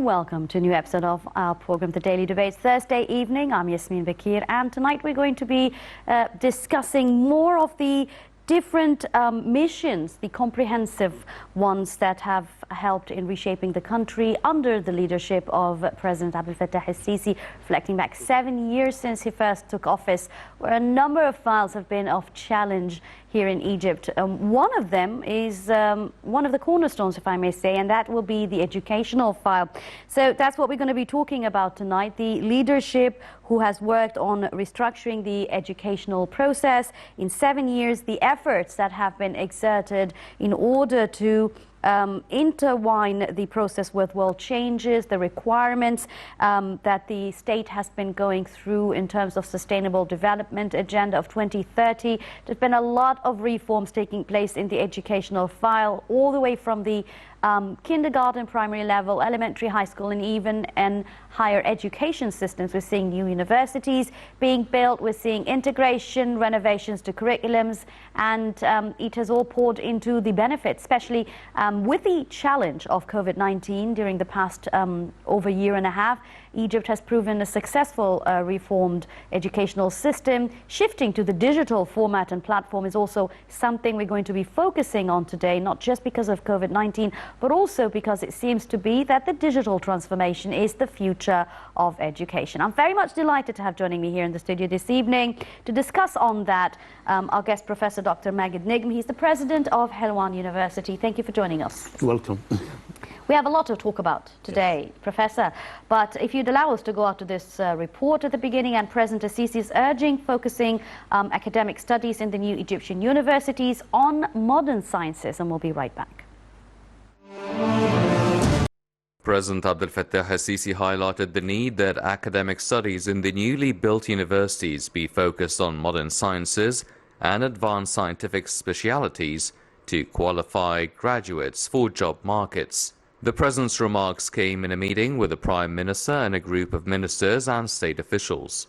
warm welcome to a new episode of our program, The Daily Debates, Thursday evening. I'm Yasmin Bakir, and tonight we're going to be discussing more of the different missions, the comprehensive ones that have helped in reshaping the country under the leadership of President Abdel Fattah al-Sisi, reflecting back 7 years since he first took office, where a number of files have been of challenge here in Egypt. One of them is one of the cornerstones, if I may say, and that will be the educational file. So that's what we're going to be talking about tonight, the leadership who has worked on restructuring the educational process in 7 years, the efforts that have been exerted in order to intertwine the process with world changes, the requirements that the state has been going through in terms of sustainable development agenda of 2030. There's been a lot of reforms taking place in the educational file, all the way from the kindergarten, primary level, elementary, high school, and even in higher education systems. We're seeing new universities being built, we're seeing integration, renovations to curriculums, and it has all poured into the benefits, especially with the challenge of COVID-19 during the past over a year and a half. Egypt has proven a successful reformed educational system. Shifting to the digital format and platform is also something we're going to be focusing on today, not just because of COVID-19, but also because it seems to be that the digital transformation is the future of education. I'm very much delighted to have joining me here in the studio this evening to discuss on that our guest, Professor Dr. Negm. He's the president of Helwan University. Thank you for joining us. Welcome. We have a lot to talk about today, yes, Professor, but if you'd allow us to go out to this report at the beginning, and President al-Sisi's urging focusing academic studies in the new Egyptian universities on modern sciences, and we'll be right back. President Abdel Fattah al-Sisi highlighted the need that academic studies in the newly built universities be focused on modern sciences and advanced scientific specialities to qualify graduates for job markets. The President's remarks came in a meeting with the Prime Minister and a group of ministers and state officials.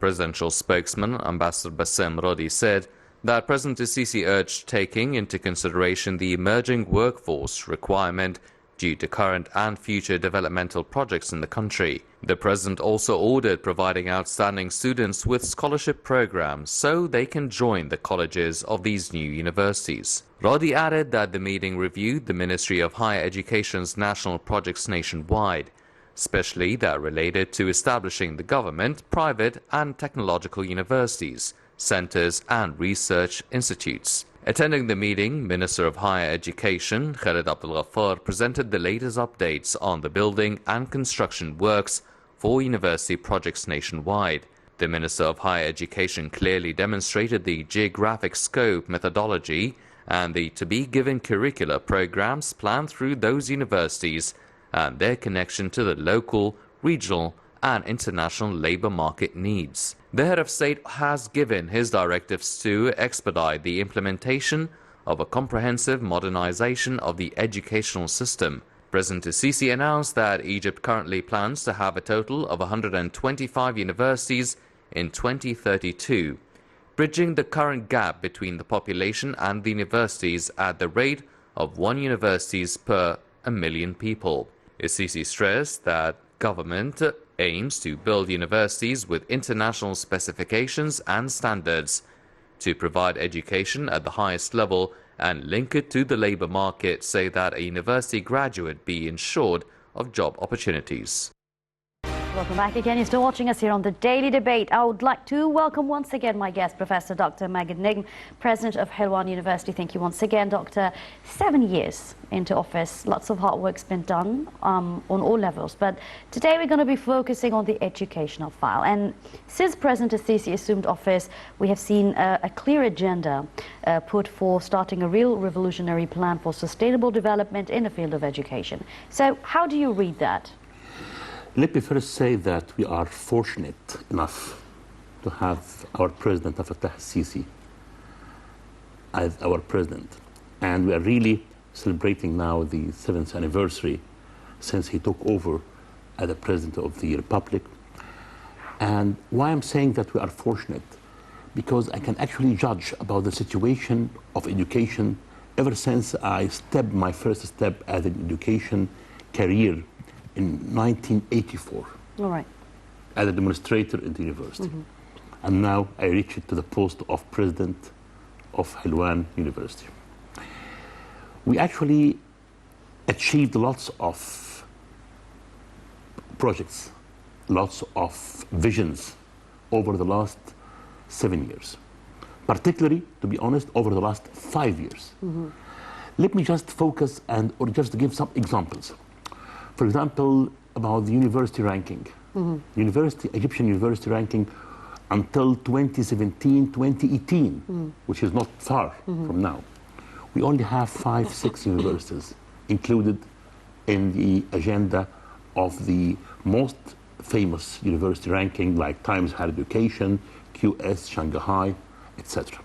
Presidential spokesman Ambassador Bassem Rodi said that President al-Sisi urged taking into consideration the emerging workforce requirement due to current and future developmental projects in the country. The President also ordered providing outstanding students with scholarship programs so they can join the colleges of these new universities. Rodi added that the meeting reviewed the Ministry of Higher Education's national projects nationwide, especially that related to establishing the government, private and technological universities, centers and research institutes. Attending the meeting, Minister of Higher Education Khaled Abdel Ghaffar presented the latest updates on the building and construction works for university projects nationwide. The Minister of Higher Education clearly demonstrated the geographic scope, methodology, and the to-be-given curricular programs planned through those universities and their connection to the local, regional, and international labor market needs. The head of state has given his directives to expedite the implementation of a comprehensive modernization of the educational system. President al-Sisi announced that Egypt currently plans to have a total of 125 universities in 2032, bridging the current gap between the population and the universities at the rate of 1 university per 1 million people. Al-Sisi stressed that government aims to build universities with international specifications and standards to provide education at the highest level and link it to the labor market so that a university graduate be ensured of job opportunities. Welcome back again. You're still watching us here on The Daily Debate. I would like to welcome once again my guest, Professor Dr. Negm, President of Helwan University. Thank you once again, Doctor. 7 years into office, lots of hard work's been done on all levels. But today we're going to be focusing on the educational file. And since President al-Sisi assumed office, we have seen a clear agenda put for starting a real revolutionary plan for sustainable development in the field of education. So how do you read that? Let me first say that we are fortunate enough to have our President Fattah al-Sisi as our president. And we are really celebrating now the 7th anniversary since he took over as the President of the Republic. And why I'm saying that we are fortunate, because I can actually judge about the situation of education ever since I stepped my first step as an education career in 1984 All right. as a demonstrator in the university. And now I reached to the post of president of Helwan University. We actually achieved lots of projects, lots of visions over the last 7 years. Particularly, to be honest, over the last 5 years. Let me just focus or just give some examples. For example, about the university ranking. Egyptian university ranking until 2017, 2018, which is not far from now. We only have 5, 6 universities included in the agenda of the most famous university ranking like Times Higher Education, QS, Shanghai, etc.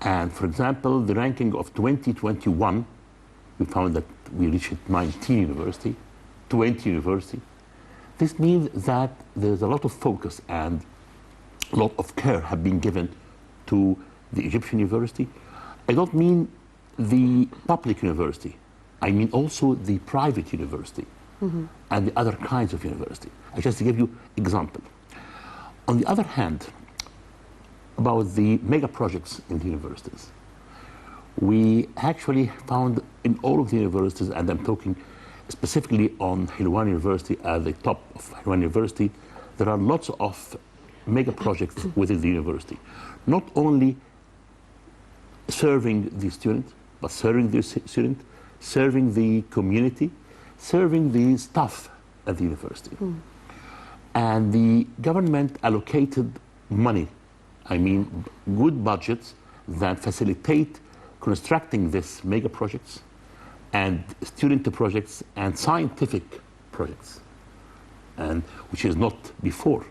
And for example, the ranking of 2021, we found that we reached 19 university, 20 university. This means that there's a lot of focus and a lot of care have been given to the Egyptian university. I don't mean the public university. I mean also the private university and the other kinds of university. I just give you example. On the other hand, about the mega projects in the universities, we actually found in all of the universities, and I'm talking specifically on Helwan University at the top of Helwan University, there are lots of mega projects within the university. Not only serving the student, but serving the student, serving the community, serving the staff at the university. And the government allocated money, I mean good budgets that facilitate constructing these mega projects and student projects and scientific projects, and which is not before.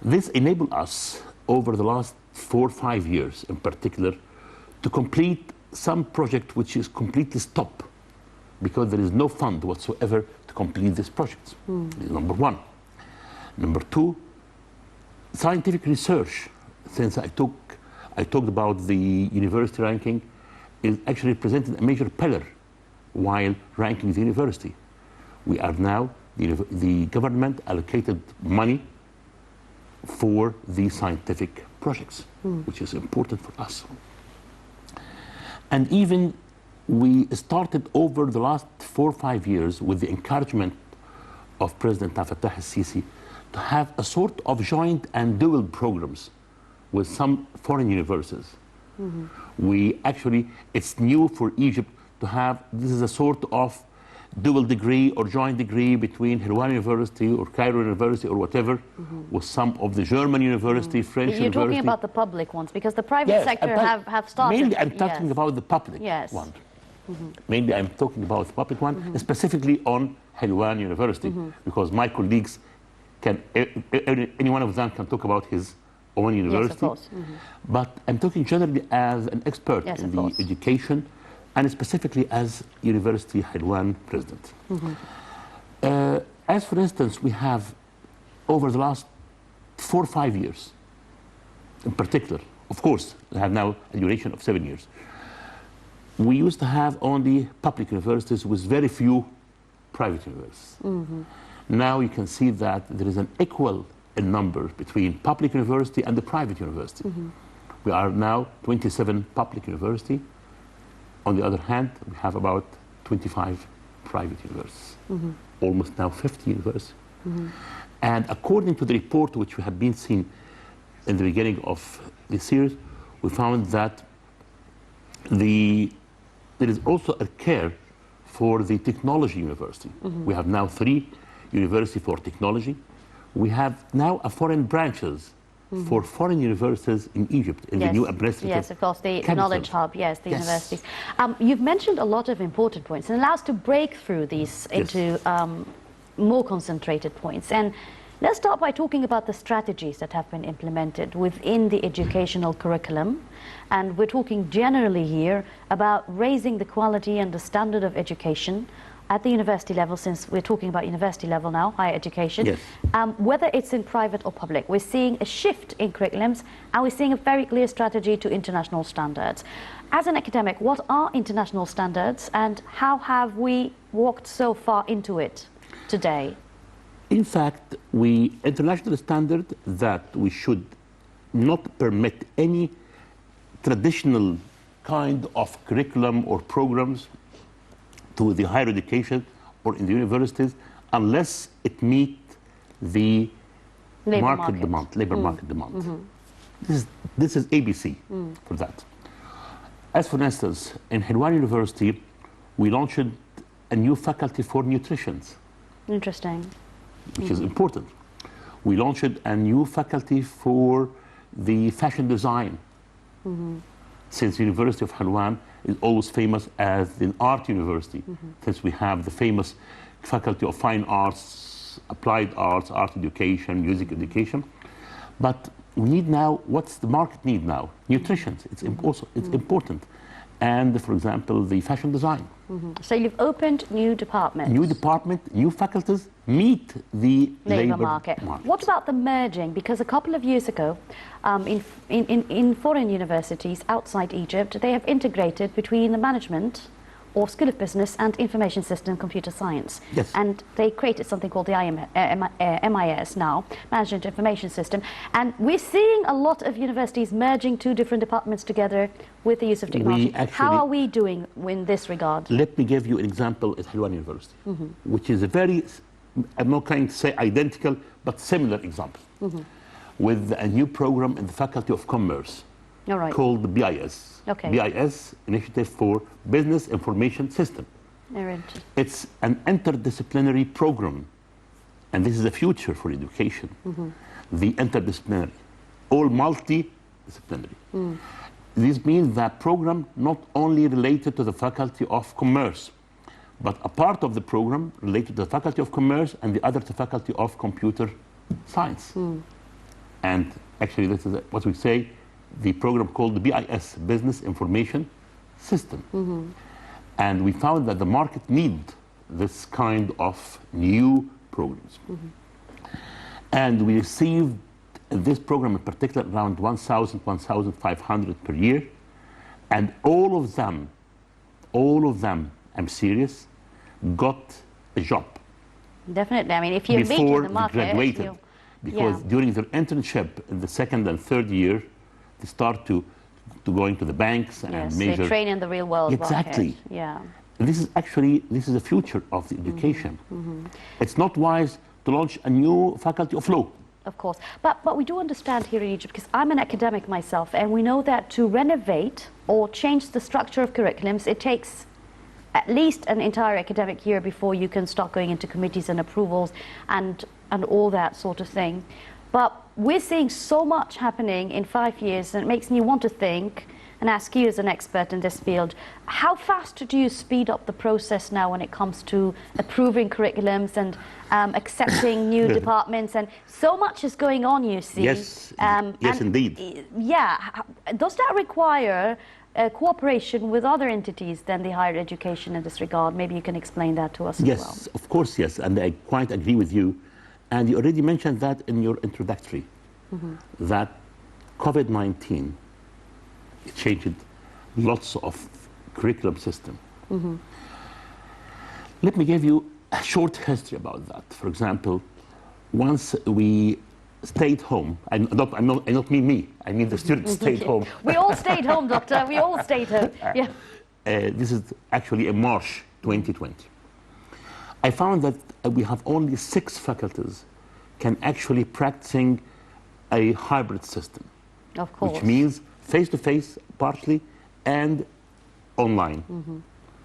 This enabled us over the last 4 or 5 years in particular to complete some project which is completely stopped because there is no fund whatsoever to complete these projects. This is number one. Number two, scientific research, since I talked about the university ranking, is actually represented a major pillar while ranking the university. We are now, the government allocated money for the scientific projects, which is important for us. And even we started over the last 4 or 5 years with the encouragement of President Abdel Fattah al-Sisi to have a sort of joint and dual programs with some foreign universities. We actually, it's new for Egypt to have, this is a sort of dual degree or joint degree between Helwan University or Cairo University or whatever, with some of the German university, French You're university. talking about the public ones, because the private sector have started. Mainly I'm talking about the public one. Mainly I'm talking about the public one, specifically on Helwan University, because my colleagues can, any one of them can talk about his own university. Yes, of course. But I'm talking generally as an expert in the education, and specifically as University Helwan president. As for instance, we have over the last 4 or 5 years, in particular, of course, we have now a duration of 7 years. We used to have only public universities with very few private universities. Now you can see that there is an equal in number between public university and the private university. We are now 27 public university. On the other hand, we have about 25 private universities, almost now 50 universities. And according to the report which we have been seeing in the beginning of this series, we found that there is also a care for the technology university. We have now 3 universities for technology. We have now a foreign branches for foreign universities in Egypt, in the new administrative Yes, of course, the capital. knowledge hub, yes, the universities. You've mentioned a lot of important points, and allow us to break through these into more concentrated points. And let's start by talking about the strategies that have been implemented within the educational curriculum. And we're talking generally here about raising the quality and the standard of education at the university level, since we're talking about university level now, higher education, Yes. whether it's in private or public, we're seeing a shift in curriculums and we're seeing a very clear strategy to international standards. As an academic, what are international standards and how have we walked so far into it today? In fact, international standard that we should not permit any traditional kind of curriculum or programs to the higher education or in the universities unless it meets the labor market demand. This is ABC for that. As for instance, in Helwan University, we launched a new faculty for nutrition. Interesting. Which is important. We launched a new faculty for the fashion design. Since the University of Helwan is always famous as an art university, since we have the famous faculty of fine arts, applied arts, art education, music education. But we need now, what's the market need now? Nutrition, it's important. And for example, the fashion design. So you've opened new departments. New department, new faculties meet the labor market. What about the merging? Because a couple of years ago, in foreign universities outside Egypt, they have integrated between the management or School of Business and Information System Computer Science. Yes. And they created something called the MIS now, Management Information System. And we're seeing a lot of universities merging two different departments together with the use of technology. How are we doing in this regard? Let me give you an example at Helwan University, which is a very, I'm not going to say identical, but similar example, with a new program in the Faculty of Commerce called the BIS. BIS, Initiative for Business Information System. It's an interdisciplinary program, and this is the future for education. The interdisciplinary, all multidisciplinary. This means that program not only related to the Faculty of Commerce, but a part of the program related to the Faculty of Commerce and the other to Faculty of Computer Science. And actually, this is what we say, the program called the BIS, Business Information System. And we found that the market need this kind of new programs. And we received this program in particular around 1,000, 1,500 per year. And all of them, I'm serious, got a job. Definitely. I mean, if you're before the market, they graduated. Because during their internship in the second and third year, they start to go into the banks and measure. They train in the real world. Exactly. Yeah. And this is the future of the education. It's not wise to launch a new faculty of law. Of course. But we do understand here in Egypt, because I'm an academic myself, and we know that to renovate or change the structure of curriculums, it takes at least an entire academic year before you can start going into committees and approvals and all that sort of thing. But we're seeing so much happening in 5 years, and it makes me want to think and ask you as an expert in this field, how fast do you speed up the process now when it comes to approving curriculums and accepting new departments? And so much is going on, you see. Yes, yes, indeed. Yeah. Does that require cooperation with other entities than the higher education in this regard? Maybe you can explain that to us as well. Yes, of course, yes. And I quite agree with you. And you already mentioned that in your introductory, that COVID-19 changed lots of curriculum system. Let me give you a short history about that. For example, once we stayed home, I don't mean me, I mean the students stayed home. We all stayed home, doctor, we all stayed home. Yeah. This is actually in March 2020. I found that we have only 6 faculties can actually practicing a hybrid system. Of course. Which means face-to-face partially and online.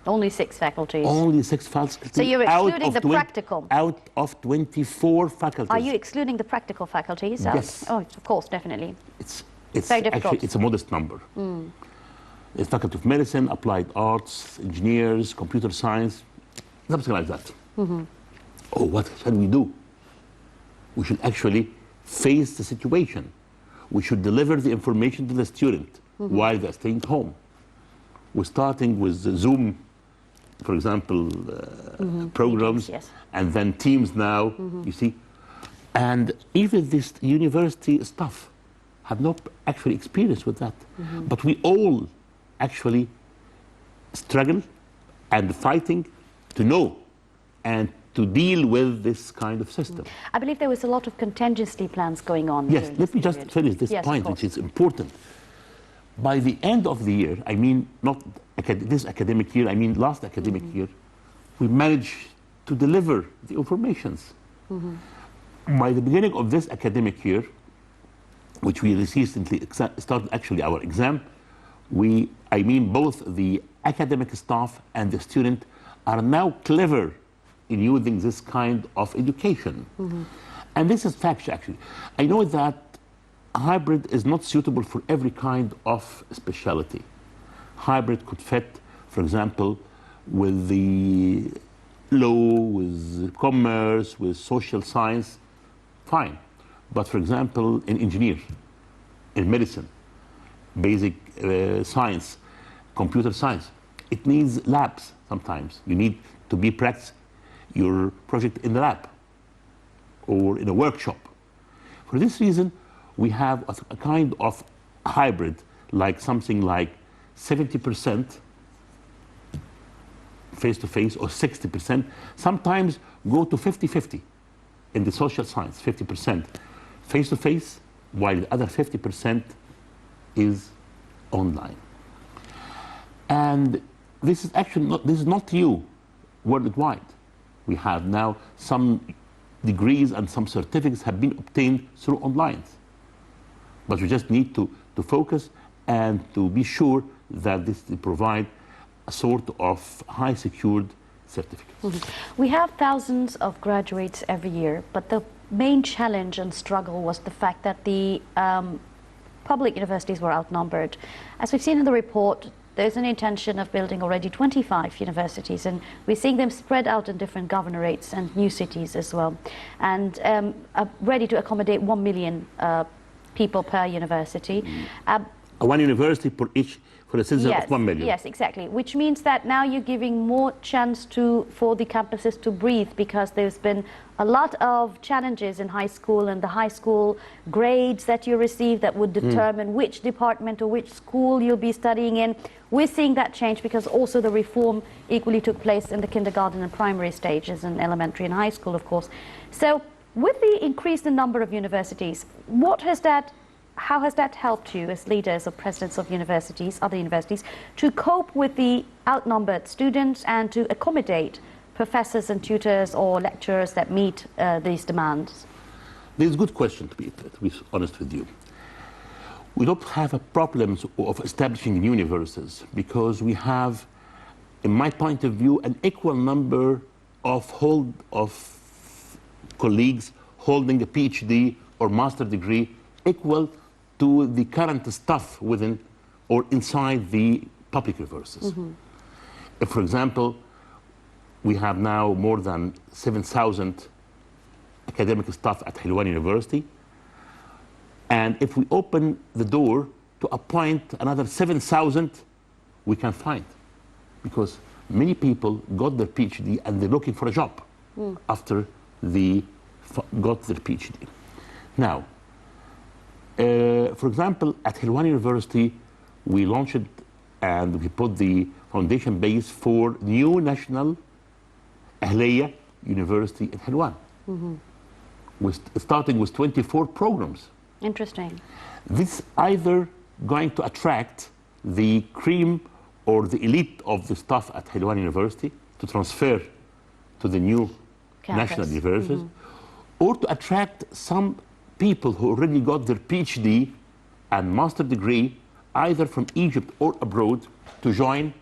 Only 6 faculties. Only 6 faculties. So you're excluding the practical? Out of 24 faculties. Are you excluding the practical faculties? Yes. Oh, of course, definitely. It's very difficult. Actually, it's a modest number. The Faculty of Medicine, Applied Arts, Engineers, Computer Science, something like that. Oh, what shall we do? We should actually face the situation. We should deliver the information to the student while they're staying home. We're starting with the Zoom for example, programs, yes. and then teams now, you see. And even this university staff have no actually experience with that. But we all actually struggle and fighting to know and to deal with this kind of system. I believe there was a lot of contingency plans going on. Yes, during let me this just period. finish this Yes, of point, course. which is important. By the end of the year, I mean not this academic year, I mean last academic year, we managed to deliver the informations. By the beginning of this academic year, which we recently started actually our exam, I mean both the academic staff and the student are now clever in using this kind of education. And this is fact actually. I know that hybrid is not suitable for every kind of specialty. Hybrid could fit, for example, with the law, with commerce, with social science, fine. But for example, in engineer, in medicine, basic science, computer science, it needs labs sometimes. You need to be practice your project in the lab or in a workshop. For this reason, we have a kind of hybrid, like something like 70% face-to-face or 60%, sometimes go to 50-50 in the social science, 50% face-to-face, while the other 50% is online. And this is actually not new worldwide. We have now some degrees and some certificates have been obtained through online. But we just need to focus and to be sure that this will provide a sort of high secured certificate. We have thousands of graduates every year, but the main challenge and struggle was the fact that the public universities were outnumbered. As we've seen in the report, there's an intention of building already 25 universities, and we're seeing them spread out in different governorates and new cities as well, and are ready to accommodate 1 million people per university. One university for a citizen of 1 million. Yes, exactly. Which means that now you're giving more chance for the campuses to breathe, because there's been a lot of challenges in high school, and the high school grades that you receive that would determine which department or which school you'll be studying in. We're seeing that change because also the reform equally took place in the kindergarten and primary stages, and elementary and high school, of course. So with the increase in number of universities, how has that helped you as leaders or presidents of universities, other universities, to cope with the outnumbered students and to accommodate professors and tutors or lecturers that meet these demands? This is a good question, to be honest with you. We don't have a problem of establishing new universities because we have, in my point of view, an equal number of colleagues holding a PhD or master degree equal to the current staff within or inside the public universities. If, for example, we have now more than 7,000 academic staff at Helwan University, and if we open the door to appoint another 7,000, we can find, because many people got their PhD and they're looking for a job after they got their PhD. Now, for example, at Helwan University, we launched and we put the foundation base for new national Ahliya University in Helwan, starting with 24 programs. Interesting. This either going to attract the cream or the elite of the staff at Helwan University to transfer to the new national universities, or to attract some people who already got their PhD and master degree either from Egypt or abroad to join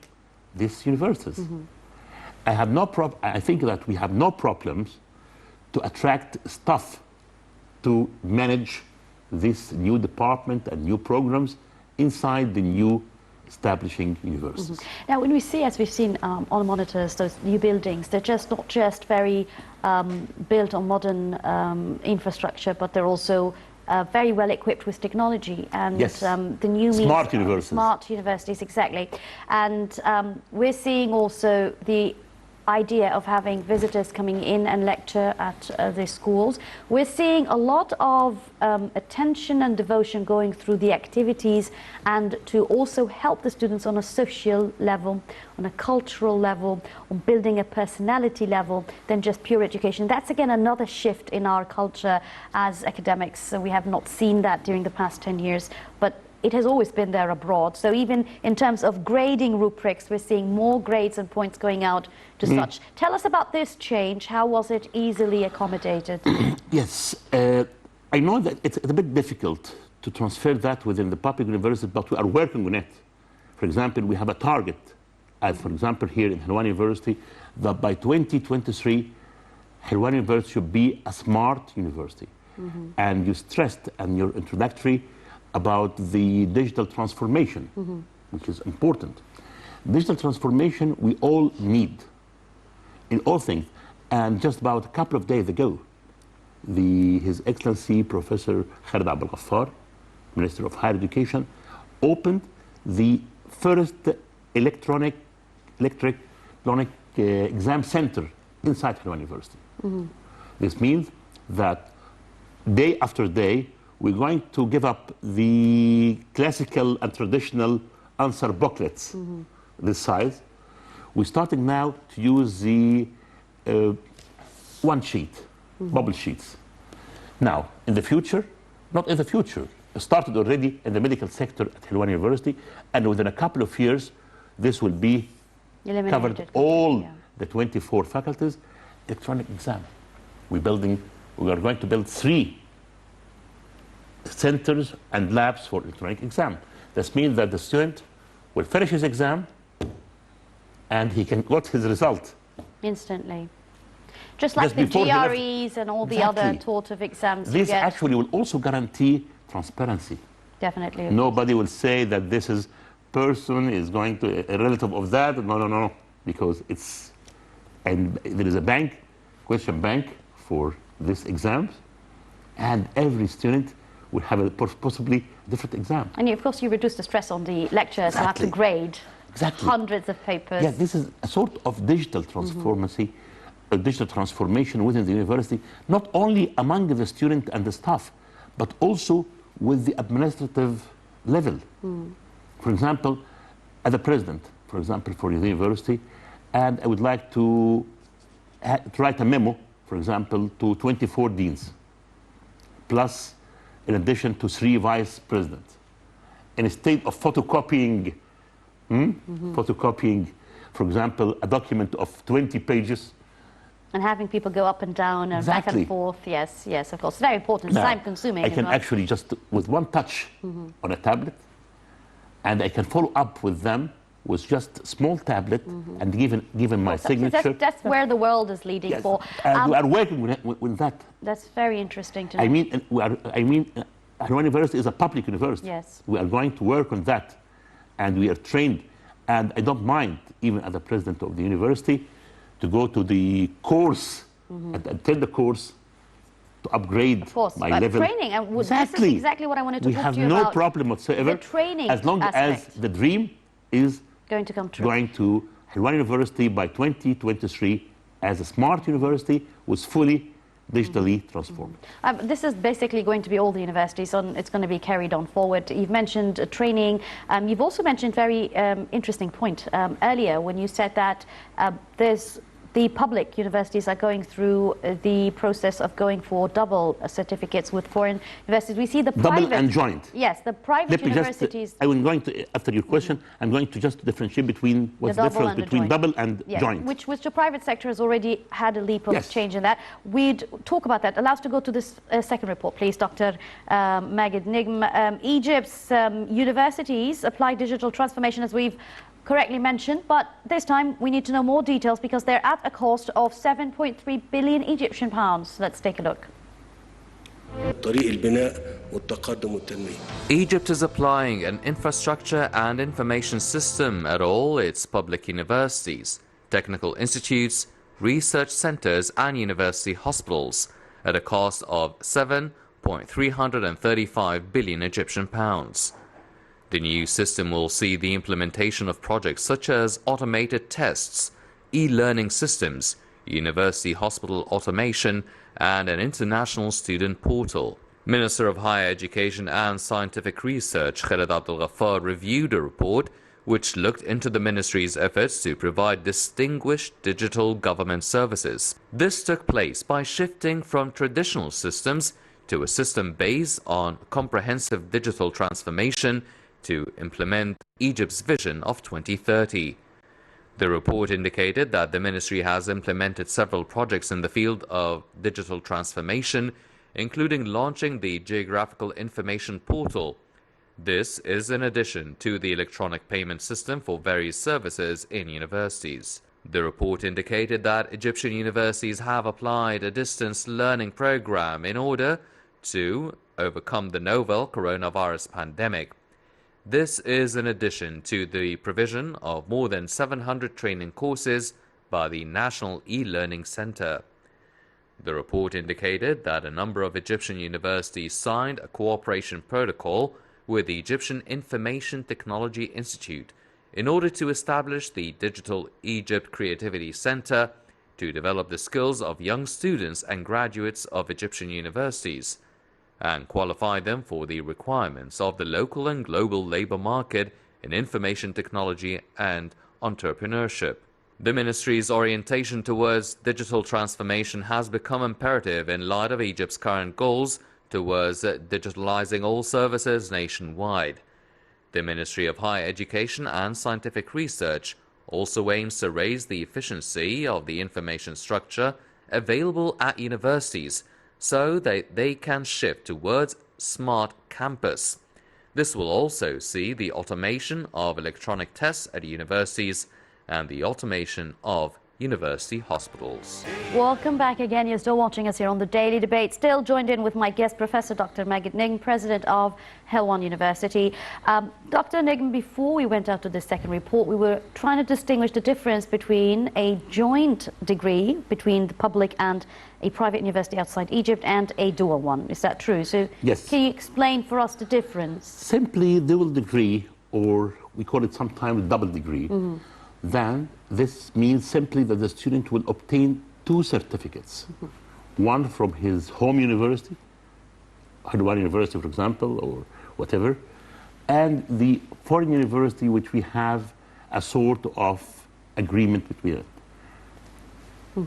these universities. I think that we have no problems to attract staff to manage this new department and new programs inside the new establishing universities. Now, when we see, as we've seen on monitors, those new buildings, they're just not just very built on modern infrastructure, but they're also very well equipped with technology and Yes. The new Smart universities. Smart universities, exactly. And we're seeing also the idea of having visitors coming in and lecture at the schools. We're seeing a lot of attention and devotion going through the activities and to also help the students on a social level, on a cultural level, on building a personality level than just pure education. That's again another shift in our culture as academics. So we have not seen that during the past 10 years, but it has always been there abroad. So even in terms of grading rubrics, we're seeing more grades and points going out to such. Tell us about this change. How was it easily accommodated? Yes, I know that it's a bit difficult to transfer that within the public university, but we are working on it. For example, we have a target, as for example here in Helwan University, that by 2023, Helwan University should be a smart university. And you stressed in your introductory about the digital transformation, which is important. Digital transformation we all need in all things. And just about a couple of days ago, His Excellency Professor Khalid Abdel Ghaffar, Minister of Higher Education, opened the first electronic exam center inside Helwan University. This means that day after day, we're going to give up the classical and traditional answer booklets, this size. We're starting now to use the one sheet, bubble sheets. Now, in the future, not in the future, it started already in the medical sector at Helwan University, and within a couple of years, this will be covered all the 24 faculties, electronic exam. We are going to build 3 centers and labs for electronic exam. This means that the student will finish his exam and he can get his result instantly. Just like the GREs and all the other sort of exams. This actually will also guarantee transparency. Definitely. Nobody will say that this is person is going to a relative of that. No, because it's, and there is a question bank for this exams, and every student will have a possibly different exam. And of course you reduce the stress on the lecturers who have to grade hundreds of papers. Yeah, this is a sort of digital transformation, digital transformation within the university, not only among the student and the staff, but also with the administrative level. For example, as a president, for example, for the university, and I would like to write a memo, for example, to 24 deans, plus in addition to 3 vice presidents. Instead of photocopying, for example, a document of 20 pages. And having people go up and down and back and forth. Yes, of course. Very important. It's time consuming. I can actually just, with one touch on a tablet, and I can follow up with them with just a small tablet and given my signature. That's where the world is leading for. And we are working with that. That's very interesting to know. I mean, Helwan University is a public university. Yes. We are going to work on that, and we are trained. And I don't mind, even as the president of the university, to go to the course and attend the course to upgrade my level. Training, and this is exactly what I wanted to talk to you about. We have no problem whatsoever. The training as long as the dream is going to come true. Going to Helwan University by 2023 as a smart university was fully digitally transformed. This is basically going to be all the universities, and it's going to be carried on forward. You've mentioned training. You've also mentioned very interesting point earlier when you said that the public universities are going through the process of going for double certificates with foreign universities. We see the private... Double and joint. Yes, the private universities... I'm going to, after your question, I'm going to just differentiate between what's the difference between double and joint. Which the private sector has already had a leap of change in that. We'd talk about that. Allow us to go to this second report, please, Dr. Negm. Egypt's universities apply digital transformation, as we've correctly mentioned, but this time we need to know more details because they're at a cost of 7.3 billion Egyptian pounds. Let's take a look. Egypt is applying an infrastructure and information system at all its public universities, technical institutes, research centers and university hospitals at a cost of 1.335 billion Egyptian pounds. The new system will see the implementation of projects such as automated tests, e-learning systems, university hospital automation, and an international student portal. Minister of Higher Education and Scientific Research Khaled Abdel Ghaffar reviewed a report which looked into the ministry's efforts to provide distinguished digital government services. This took place by shifting from traditional systems to a system based on comprehensive digital transformation to implement Egypt's vision of 2030. The report indicated that the ministry has implemented several projects in the field of digital transformation, including launching the Geographical Information Portal. This is in addition to the electronic payment system for various services in universities. The report indicated that Egyptian universities have applied a distance learning program in order to overcome the novel coronavirus pandemic. This is in addition to the provision of more than 700 training courses by the National E-Learning Center. The report indicated that a number of Egyptian universities signed a cooperation protocol with the Egyptian Information Technology Institute in order to establish the Digital Egypt Creativity Center to develop the skills of young students and graduates of Egyptian universities and qualify them for the requirements of the local and global labor market in information technology and entrepreneurship. The ministry's orientation towards digital transformation has become imperative in light of Egypt's current goals towards digitalizing all services nationwide. The Ministry of Higher Education and Scientific Research also aims to raise the efficiency of the information structure available at universities so that they can shift towards smart campus. This will also see the automation of electronic tests at universities and the automation of university hospitals. Welcome back again. You're still watching us here on the Daily Debate. Still joined in with my guest, Professor Dr. Negm, President of Helwan University. Dr. Negm, before we went out to the second report, we were trying to distinguish the difference between a joint degree between the public and a private university outside Egypt and a dual one. Is that true? So yes. Can you explain for us the difference? Simply dual degree, or we call it sometimes double degree. Then this means simply that the student will obtain two certificates. One from his home university, Helwan University, for example, or whatever, and the foreign university, which we have a sort of agreement between it.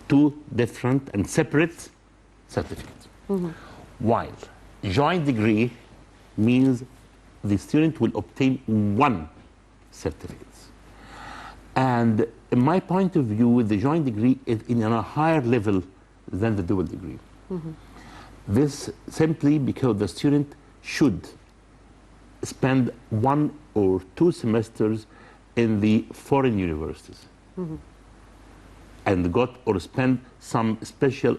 Two different and separate certificates. While joint degree means the student will obtain one certificate. And in my point of view, the joint degree is in a higher level than the dual degree. This simply because the student should spend 1 or 2 semesters in the foreign universities and got or spend some special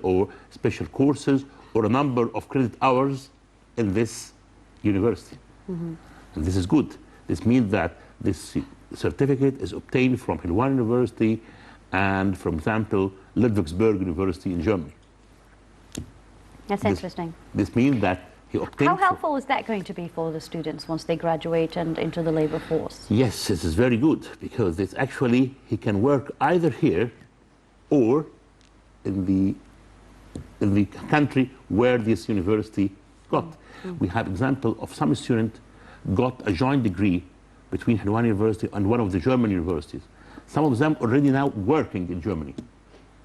courses or a number of credit hours in this university. And this is good. This means that this certificate is obtained from Helwan University and, for example, Ludwigsburg University in Germany. That's interesting. This means that he obtained... How helpful is that going to be for the students once they graduate and into the labor force? Yes, this is very good, because it's actually, he can work either here or in the country where this university got. We have example of some student got a joint degree between Helwan University and one of the German universities. Some of them already now working in Germany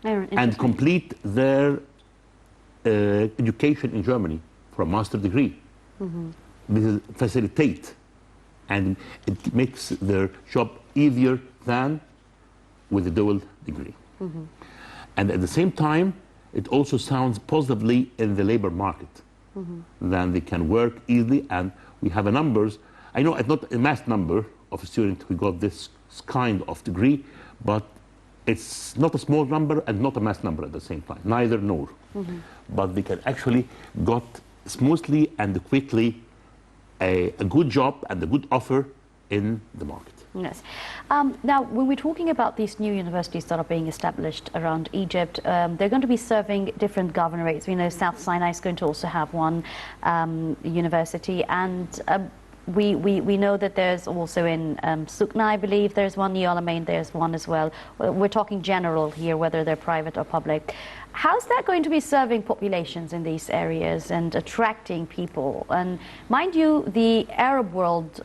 and complete their education in Germany for a master degree. This is facilitate, and it makes their job easier than with a dual degree. And at the same time, it also sounds positively in the labor market. Then they can work easily, and we have a numbers. I know it's not a mass number of students who got this kind of degree, but it's not a small number and not a mass number at the same time, neither nor. But they can actually got smoothly and quickly a good job and a good offer in the market. Yes. Now, when we're talking about these new universities that are being established around Egypt, they're going to be serving different governorates. We know South Sinai is going to also have one university, and we know that there's also in Sukna, I believe, there's one, New Alamein, there's one as well. We're talking general here, whether they're private or public. How's that going to be serving populations in these areas and attracting people? And mind you, the Arab world,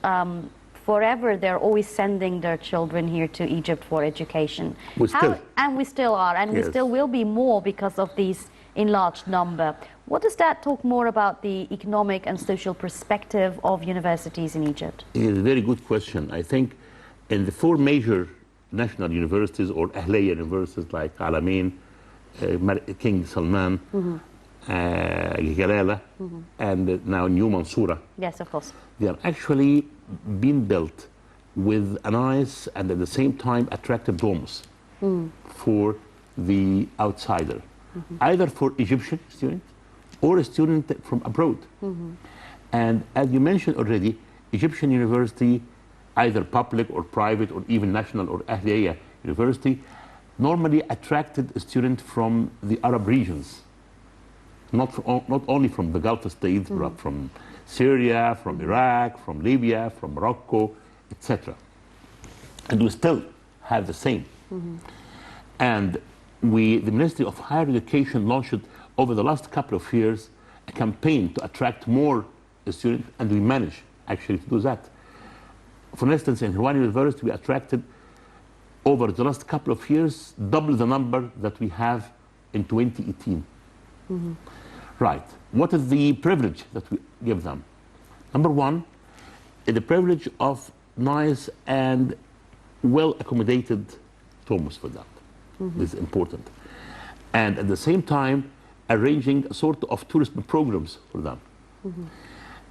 forever, they're always sending their children here to Egypt for education. And we still are, and Yes. we still will be more because of these enlarged number. What does that talk more about the economic and social perspective of universities in Egypt? It's a very good question. I think in the four major national universities or Ahliya universities like Alamein, King Salman, Jalala, and now New Mansoura. Yes, of course. They are actually being built with a nice and at the same time attractive domes for the outsider, either for Egyptian students or a student from abroad. And as you mentioned already, Egyptian university, either public or private or even national or Ahliya university, normally attracted a student from the Arab regions, not only from the Gulf states, but from Syria, from Iraq, from Libya, from Morocco, etc. And we still have the same. And the Ministry of Higher Education launched over the last couple of years a campaign to attract more students, and we managed actually to do that. For instance, in Hirwan University, we attracted over the last couple of years double the number that we have in 2018. Right. What is the privilege that we give them? Number one, is the privilege of nice and well accommodated homes for them. This is important. And at the same time, arranging a sort of tourism programs for them.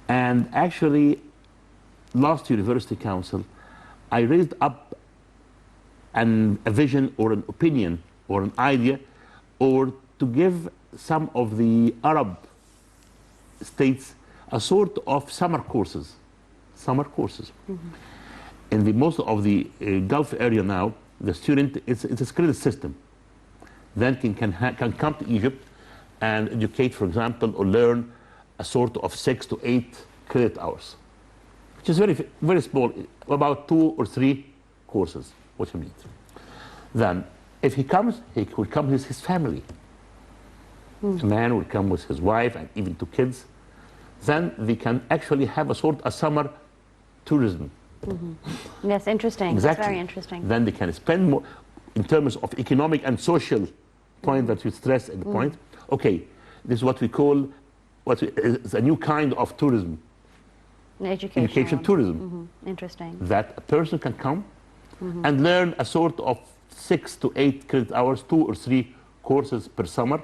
And actually, last University Council, I raised up a vision or an opinion or an idea, or to give some of the Arab states a sort of summer courses. In the most of the Gulf area now, the student, it's a credit system. Then can come to Egypt and educate, for example, or learn a sort of 6 to 8 credit hours, which is very, very small, about 2 or 3 courses, what you need. Then, if he comes, he will come with his family. A man will come with his wife and even 2 kids. Then they can actually have a sort of summer tourism. Yes, interesting. Exactly. That's very interesting. Then they can spend more in terms of economic and social point that you stress at the point. Okay, this is what we call is a new kind of tourism. Education tourism. Interesting. That a person can come and learn a sort of 6 to 8 credit hours, 2 or 3 courses per summer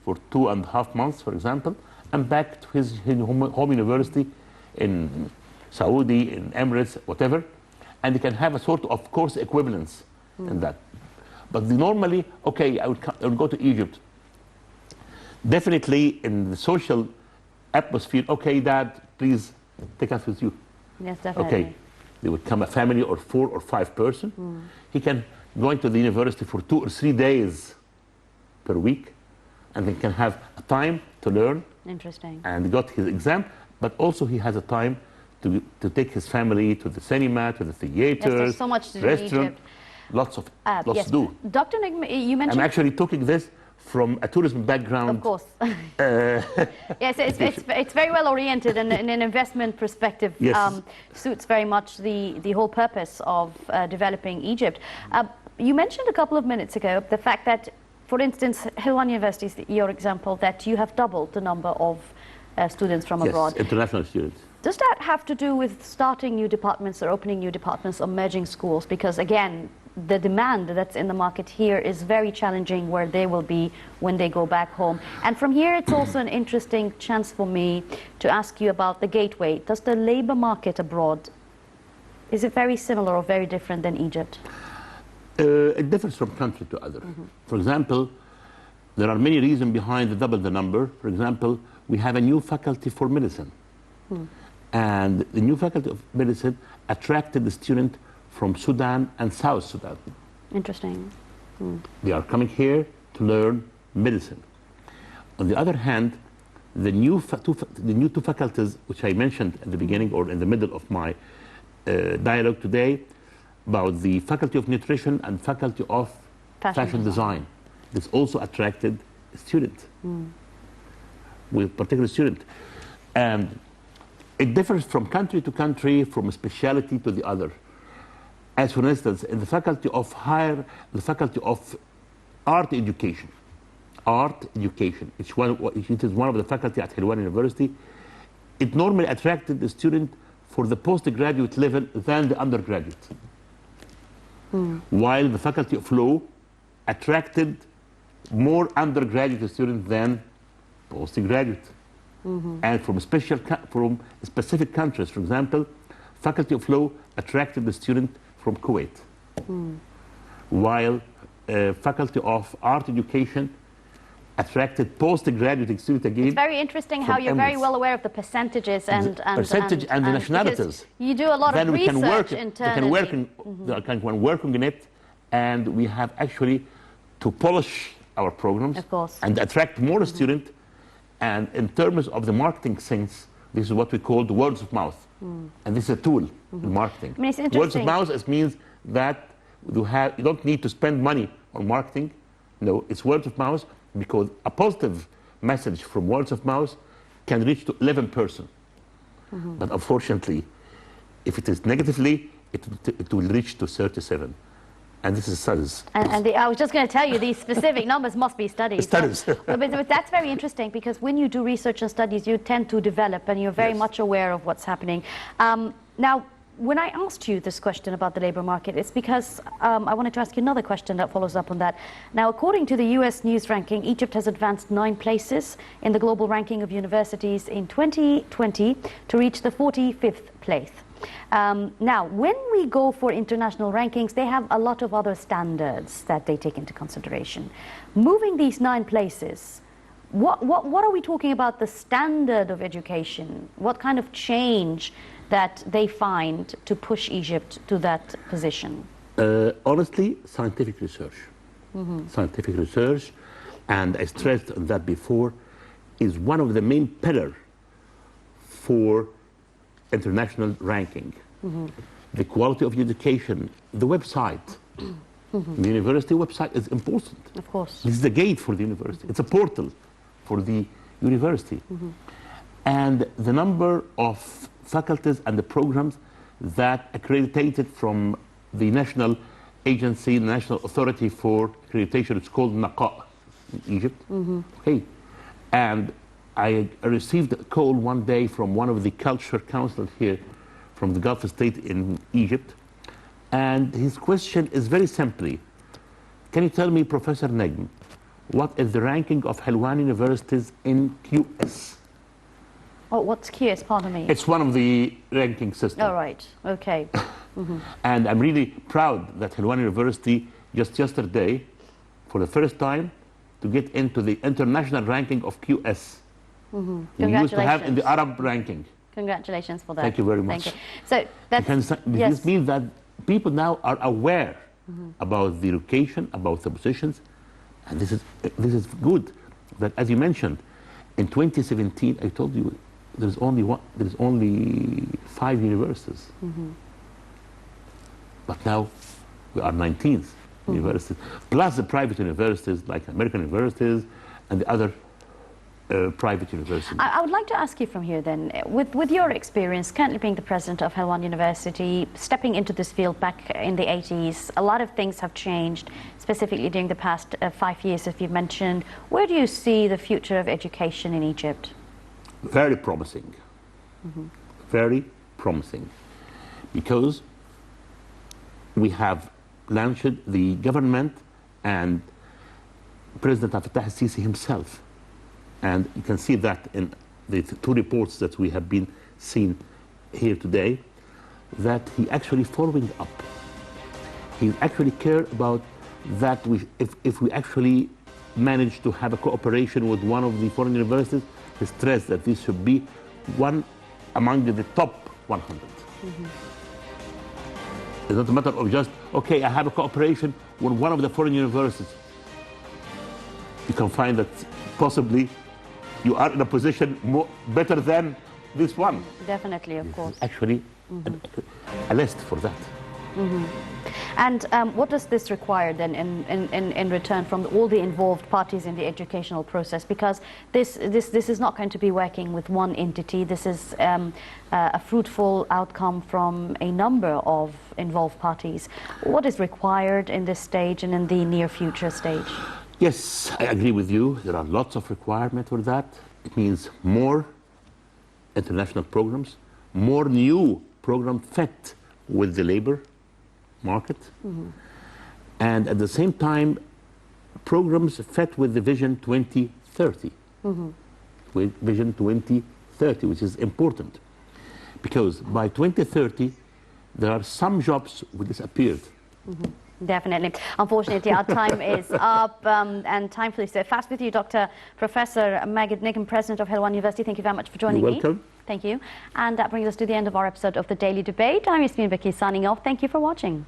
for 2.5 months, for example, and back to his home university in Saudi, in Emirates, whatever, and they can have a sort of course equivalence in that. But normally, okay, I would go to Egypt. Definitely in the social atmosphere, okay, Dad, please take us with you. Yes, definitely. Okay, they would come a family or 4 or 5 person. He can go into the university for 2 or 3 days per week, and then can have a time to learn. Interesting. And got his exam, but also he has a time to take his family to the cinema, to the theaters, yes, there's so much to do in Egypt. Lots yes. to do. Dr. Negm, you mentioned... I'm actually talking this from a tourism background. Of course. Yes, it's very well oriented, and in an investment perspective, yes. Suits very much the whole purpose of developing Egypt. You mentioned a couple of minutes ago the fact that, for instance, Hirwan University is your example, that you have doubled the number of students from abroad. Yes, international students. Does that have to do with starting new departments or opening new departments or merging schools? Because again, the demand that's in the market here is very challenging where they will be when they go back home. And from here, it's also an interesting chance for me to ask you about the gateway. Does the labor market abroad, is it very similar or very different than Egypt? It differs from country to other. For example, there are many reasons behind the double the number. For example, we have a new faculty for medicine. And the new faculty of medicine attracted the student from Sudan and South Sudan. Interesting. They are coming here to learn medicine. On the other hand, the new two faculties, which I mentioned at the beginning or in the middle of my dialogue today, about the Faculty of Nutrition and Faculty of Fashion Design. This also attracted a student, with particular student. And it differs from country to country, from a specialty to the other. As for instance, in the Faculty of Art Education, it is one of the faculty at Helwan University. It normally attracted the student for the postgraduate level than the undergraduate. While the Faculty of Law attracted more undergraduate students than postgraduate. And from specific countries. For example, Faculty of Law attracted the student from Kuwait, while Faculty of Art Education attracted postgraduate students again. It's very interesting how you're very well aware of the percentages and the nationalities. You do a lot of research internally. They can work on it, and we have actually to polish our programs and attract more students. And in terms of the marketing sense, this is what we call the words of mouth. And this is a tool in marketing. I mean, it's interesting. Words of mouth means that you don't need to spend money on marketing. No, it's word of mouth, because a positive message from words of mouth can reach to 11%. But unfortunately, if it is negatively, it will reach to 37%. And this is studies. And I was just going to tell you, these specific numbers must be studies. Studies. But that's very interesting, because when you do research and studies, you tend to develop, and you're very much aware of what's happening. Now, when I asked you this question about the labor market, it's because I wanted to ask you another question that follows up on that. Now, according to the US News ranking, Egypt has advanced 9 places in the global ranking of universities in 2020 to reach the 45th place. Now, when we go for international rankings, they have a lot of other standards that they take into consideration. Moving these 9 places, what are we talking about the standard of education? What kind of change that they find to push Egypt to that position? Honestly, scientific research. Scientific research, and I stressed on that before, is one of the main pillars for international ranking. The quality of education, the website, the university website is important. Of course. This is the gate for the university. It's a portal for the university. And the number of faculties and the programs that accredited from the national agency, the National Authority for Accreditation, it's called NAQA in Egypt. Okay. And I received a call one day from one of the culture counselors here from the Gulf State in Egypt. And his question is very simply, can you tell me, Professor Negm, what is the ranking of Helwan universities in QS? Oh, what's QS? Pardon me. It's one of the ranking systems. All right. Okay. And I'm really proud that Helwan University just yesterday, for the first time, to get into the international ranking of QS. We used to have in the Arab ranking. Congratulations for that. Thank you very much. Thank you. So that's, this means that people now are aware about the location, about the positions, and this is good. That, as you mentioned, in 2017, I told you there's only 5 universities, but now we are 19th universities, plus the private universities like American universities and the other private universities. I would like to ask you from here then, with your experience, currently being the president of Helwan University, stepping into this field back in the 80s, a lot of things have changed, specifically during the past 5 years, as you've mentioned. Where do you see the future of education in Egypt? Very promising. Very promising. Because we have launched the government and President Fattah al-Sisi himself. And you can see that in the 2 reports that we have been seeing here today, that he actually following up. He actually cared about that if we actually manage to have a cooperation with one of the foreign universities, he stressed that this should be one among the top 100. It's not a matter of just, okay, I have a cooperation with one of the foreign universities. You can find that possibly you are in a position better than this one. Definitely, of course. Actually, a list for that. And what does this require then in return from all the involved parties in the educational process? Because this is not going to be working with one entity. This is a fruitful outcome from a number of involved parties. What is required in this stage and in the near future stage? Yes, I agree with you. There are lots of requirements for that. It means more international programs, more new programs fit with the labor market, and at the same time, programs fit with the Vision 2030. With Vision 2030, which is important, because by 2030, there are some jobs which disappeared. Definitely. Unfortunately, our time is up, and time flew so fast with you, Dr. Professor Negm, President of Helwan University. Thank you very much for joining You're me. welcome. Thank you. And that brings us to the end of our episode of The Daily Debate. I'm Yasmin Bakir signing off. Thank you for watching.